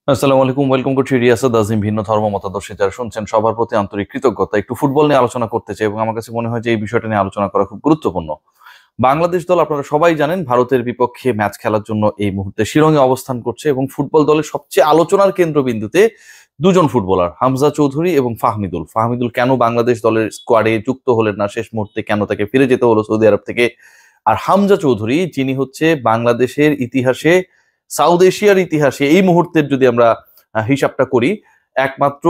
আসসালামু আলাইকুম, ওয়েলকাম করছি রিয়াসাত আজিম। ভিন্ন ধর্ম মতাদর্শে যারা শুনছেন সবার প্রতি আন্তরিক কৃতজ্ঞতা। একটু ফুটবল নিয়ে আলোচনা করতে চাই এবং আমার কাছে মনে হয় যে এই বিষয়টা নিয়ে আলোচনা করা খুব গুরুত্বপূর্ণ। বাংলাদেশ দল আপনারা সবাই জানেন ভারতের বিপক্ষে ম্যাচ খেলার জন্য এই মুহূর্তে শিলংয়ে অবস্থান করছে এবং ফুটবল দলের সবচেয়ে আলোচনার কেন্দ্রবিন্দুতে দুজন ফুটবলার হামজা চৌধুরী এবং ফাহমিদুল। ফাহমিদুল কেন বাংলাদেশ দলের স্কোয়াডে যুক্ত হলেন না, শেষ মুহূর্তে কেন তাকে ফিরে যেতে হলো সৌদি আরব থেকে। আর হামজা চৌধুরী যিনি হচ্ছে বাংলাদেশের ইতিহাসে, সাউথ এশিয়ার ইতিহাসে এই মুহূর্তের যদি আমরা হিসাবটা করি, একমাত্র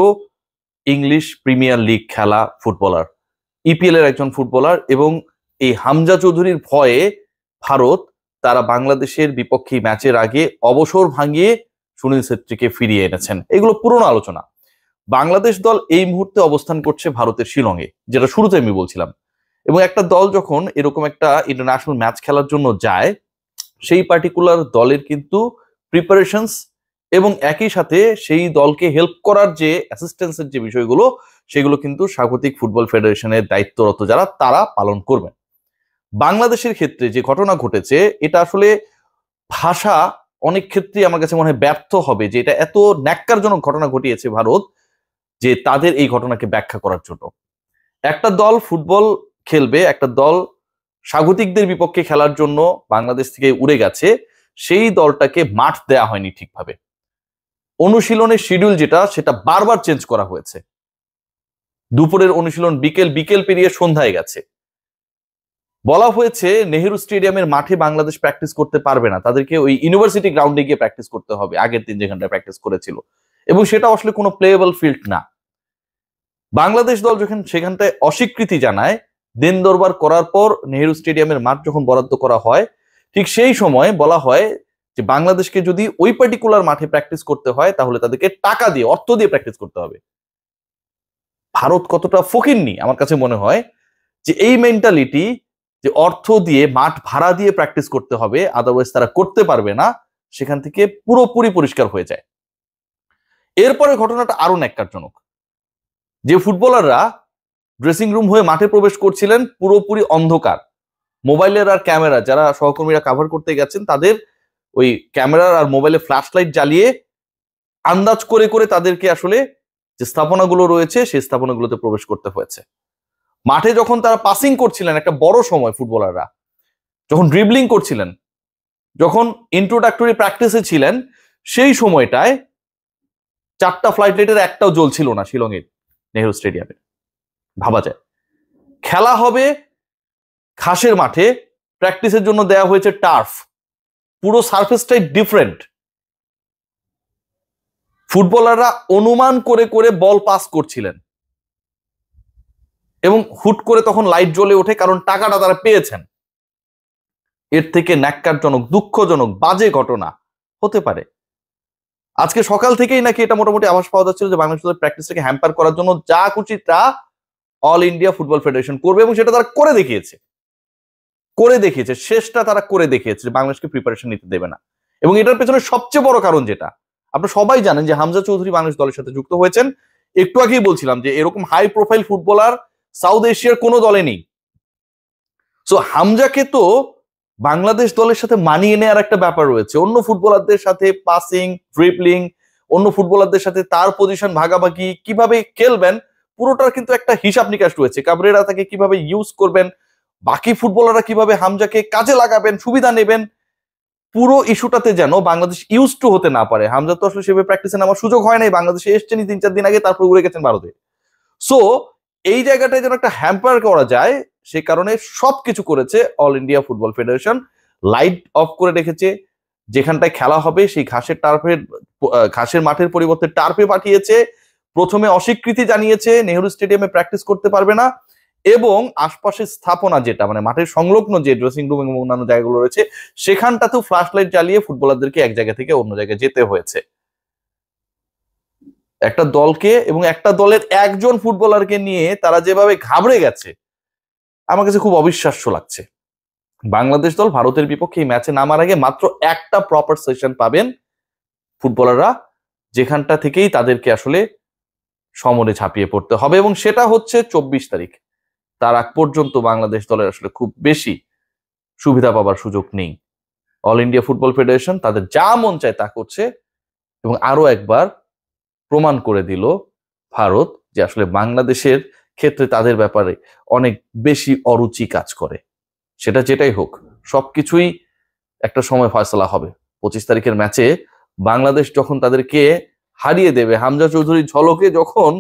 ইংলিশ প্রিমিয়ার লিগ খেলা ফুটবলার, ইপিএল এর একজন ফুটবলার। এবং এই হামজা চৌধুরীর ভয়ে ভারত তারা বাংলাদেশের বিপক্ষে ম্যাচের আগে অবসর ভাঙিয়ে সুনীল ছেত্রীকে ফিরিয়ে এনেছেন। এগুলো পুরনো আলোচনা। বাংলাদেশ দল এই মুহূর্তে অবস্থান করছে ভারতের শিলংয়ে, যেটা শুরুতে আমি বলছিলাম। এবং একটা দল যখন এরকম একটা ইন্টারন্যাশনাল ম্যাচ খেলার জন্য যায়, সেই পার্টিকুলার দলের কিন্তু প্রিপারেশনস এবং একই সাথে সেই দলকে হেল্প করার যে অ্যাসিস্ট্যান্সের যে বিষয়গুলো, সেগুলো কিন্তু স্বাগতিক ফুটবল ফেডারেশনের দায়িত্বরত যারা তারা পালন করবেন। বাংলাদেশের ক্ষেত্রে যে ঘটনা ঘটেছে, এটা আসলে ভাষা অনেক ক্ষেত্রে আমার কাছে মনে হয় ব্যর্থ হবে যে এটা এত ন্যাক্কারজনক ঘটনা ঘটিয়েছে ভারত, যে তাদের এই ঘটনাকে ব্যাখ্যা করার জন্য। একটা দল ফুটবল খেলবে, একটা দল স্বাগতিকদের বিপক্ষে খেলার জন্য বাংলাদেশ থেকে উড়ে গেছে, সেই দলটাকে মাঠ দেয়া হয়নি ঠিকভাবে। অনুশীলনের শিডিউল যেটা, সেটা বারবার চেঞ্জ করা হয়েছে। দুপুরের অনুশীলন বিকেল, বিকেল পেরিয়ে সন্ধ্যায় গেছে। বলা হয়েছে নেহেরু স্টেডিয়ামের মাঠে বাংলাদেশ প্র্যাকটিস করতে পারবে না, তাদেরকে ওই ইউনিভার্সিটি গ্রাউন্ডে গিয়ে প্র্যাকটিস করতে হবে, আগের দিন যেখানটা প্র্যাকটিস করেছিল। এবং সেটা আসলে কোনো প্লেয়েবল ফিল্ড না। বাংলাদেশ দল যখন সেখানটায় অস্বীকৃতি জানায়, দিন দরবার করার পর নেহেরু স্টেডিয়ামের মাঠ যখন বরাদ্দ করা হয়, ঠিক সেই সময় বলা হয় যে বাংলাদেশকে যদি ওই পার্টিকুলার মাঠে প্র্যাকটিস করতে হয় তাহলে তাদেরকে টাকা দিয়ে, অর্থ দিয়ে প্র্যাকটিস করতে হবে। ভারত কতটা ফকিন্নি আমার কাছে মনে হয় যে এই মেন্টালিটি, যে অর্থ দিয়ে মাঠ ভাড়া দিয়ে প্র্যাকটিস করতে হবে, আদারওয়াইজ তারা করতে পারবে না, সেখান থেকে পুরোপুরি পরিষ্কার হয়ে যায়। এরপরে ঘটনাটা আরো ন্যাক্কারজনক। যে ফুটবলাররা ড্রেসিং রুম হয়ে মাঠে প্রবেশ করছিলেন, পুরোপুরি অন্ধকার, মোবাইলের আর ক্যামেরা, যারা সহকর্মীরা কাভার করতে গেছেন তাদের ওই ক্যামেরার আর মোবাইলে ফ্ল্যাশ লাইট জ্বালিয়ে আন্দাজ করে করে তাদেরকে আসলে যে স্থাপনাগুলো রয়েছে সেই স্থাপনাগুলোতে প্রবেশ করতে হয়েছে। মাঠে যখন তারা পাসিং করছিলেন, একটা বড় সময় ফুটবলাররা যখন ড্রিবলিং করছিলেন, যখন ইন্ট্রোডাক্টরি প্র্যাকটিসে ছিলেন, সেই সময়টায় 4টা ফ্লাইট লাইটের একটাও জ্বলছিল না শিলংয়ের নেহেরু স্টেডিয়ামে। ভাবা যায়, খেলা হবে ঘাসের মাঠে, প্র্যাকটিসের জন্য দেয়া হয়েছে টার্ফ, পুরো সারফেসটাই ডিফারেন্ট। ফুটবলাররা অনুমান করে করে বল পাস করছিলেন এবং হুট করে তখন লাইট জ্বলে ওঠে, কারণ টাকাটা তারা পেয়েছেন। এর থেকে ন্যাক্কারজনক, দুঃখজনক, বাজে ঘটনা হতে পারে? আজকে সকাল থেকেই নাকি এটা মোটামুটি আভাস পাওয়া যাচ্ছিল যে বাংলাদেশের প্র্যাকটিসটাকে হ্যাম্পার করার জন্য যা খুশি তা অল ইন্ডিয়া ফুটবল ফেডারেশন করবে, এবং সেটা তারা করে দেখিয়েছে। শেষটা তারা করে দেখিয়েছে, বাংলাদেশকে প্রিপারেশন নিতে দেবে না। এবং এটার পেছনে সবচেয়ে বড় কারণ যেটা আপনারা সবাই জানেন, যে হামজা চৌধুরী বাংলাদেশ দলের সাথে যুক্ত হয়েছেন। একটু আগেই বলছিলাম যে এরকম হাই প্রোফাইল ফুটবলার সাউথ এশিয়ার কোনো দলে নেই। সো হামজাকে তো বাংলাদেশ দলের সাথে মানিয়ে নেওয়ার একটা ব্যাপার রয়েছে, অন্য ফুটবলারদের সাথে পাসিং, ড্রিবলিং, অন্য ফুটবলারদের সাথে তার পজিশন ভাগাভাগি, কিভাবে খেলবেন, পুরোটার কিন্তু একটা হিসাব নিকাশ রয়েছে। কাবরেরা তাকে কিভাবে ইউজ করবেন, বাকি ফুটবলাররা কিভাবে হামজাকে কাজে লাগাবেন, সুবিধা নেবেন, পুরো ইস্যুটাতে যেন বাংলাদেশ ইউজ টু হতে না পারে। হামজা তো আসলে সেভাবে প্র্যাকটিসে নামার সুযোগ হয় নাই, বাংলাদেশে এসছেন 3-4 দিন আগে, তারপর উড়ে গেছেন ভারতে। সো এই জায়গাটায় যেন একটা হ্যাম্পার করা যায়, সে কারণে সবকিছু করেছে all India football federation. Light off করে রেখেছে, যেখানটায় খেলা হবে সেই ঘাসের মাঠের পরিবর্তে টার্ফে পাঠিয়েছে। প্রথমে অস্বীকৃতি জানিয়েছে, নেহেরু স্টেডিয়ামে প্র্যাকটিস করতে পারবে না, এবং আশপাশের স্থাপনা যেটা মানে মাঠের সংলগ্ন যে ড্রেসিং রুম এবং অন্যান্য জায়গাগুলো রয়েছে, সেখানটাতেও ফ্ল্যাশ লাইট জ্বালিয়ে ফুটবলারদেরকে এক জায়গা থেকে অন্য জায়গায় যেতে হয়েছে। একটা দলকে এবং একটা দলের একজন ফুটবলারকে নিয়ে তারা যেভাবে ঘাবড়ে গেছে, আমার কাছে খুব অবিশ্বাস্য লাগছে। বাংলাদেশ দল ভারতের বিপক্ষে এই ম্যাচে নামার আগে মাত্র একটা প্রপার সেশন পাবেন ফুটবলাররা, যেখানটা থেকেই তাদেরকে আসলে সমরে ঝাঁপিয়ে পড়তে হবে, এবং সেটা হচ্ছে 24 তারিখ। তার আগ পর্যন্ত বাংলাদেশ দলের আসলে খুব বেশি সুবিধা পাবার সুযোগ নেই। অল ইন্ডিয়া ফুটবল ফেডারেশন তাদের যা মন চায় তা করছে, এবং আরো একবার প্রমাণ করে দিল ভারত যে আসলে বাংলাদেশের ক্ষেত্রে তাদের ব্যাপারে অনেক বেশি অরুচি কাজ করে। সেটা যেটাই হোক, সবকিছুই একটা সময় ফয়সালা হবে। 25 তারিখের ম্যাচে বাংলাদেশ যখন তাদেরকে হারিয়ে দেবে, হামজা চৌধুরীর ঝলকে যখন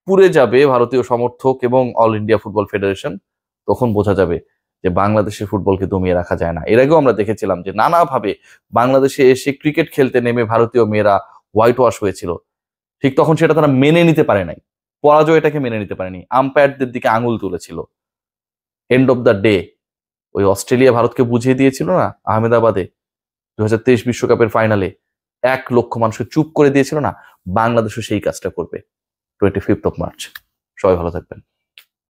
পুড়ে যাবে ভারতীয় সমর্থক এবং অল ইন্ডিয়া ফুটবল ফেডারেশন, তখন বোঝা যাবে যে বাংলাদেশের ফুটবলকে দমিয়ে রাখা যায় না। এর আগেও আমরা দেখেছিলাম যে নানাভাবে বাংলাদেশে এসে ক্রিকেট খেলতে নেমে ভারতীয় মেয়েরা হোয়াইট ওয়াশ হয়েছিল, ঠিক তখন সেটা তারা মেনে নিতে পারে নাই, পরাজয়টাকে মেনে নিতে পারেনি, আম্পায়ারদের দিকে আঙুল তুলেছিল। এন্ড অফ দ্য ডে ওই অস্ট্রেলিয়া ভারতকে বুঝিয়ে দিয়েছিল না আহমেদাবাদে 2023 বিশ্বকাপের ফাইনালে, 1 লক্ষ মানুষকে চুপ করে দিয়েছিল না, বাংলাদেশও সেই কাজটা করবে 25 মার্চ। সবাই ভালো থাকবেন।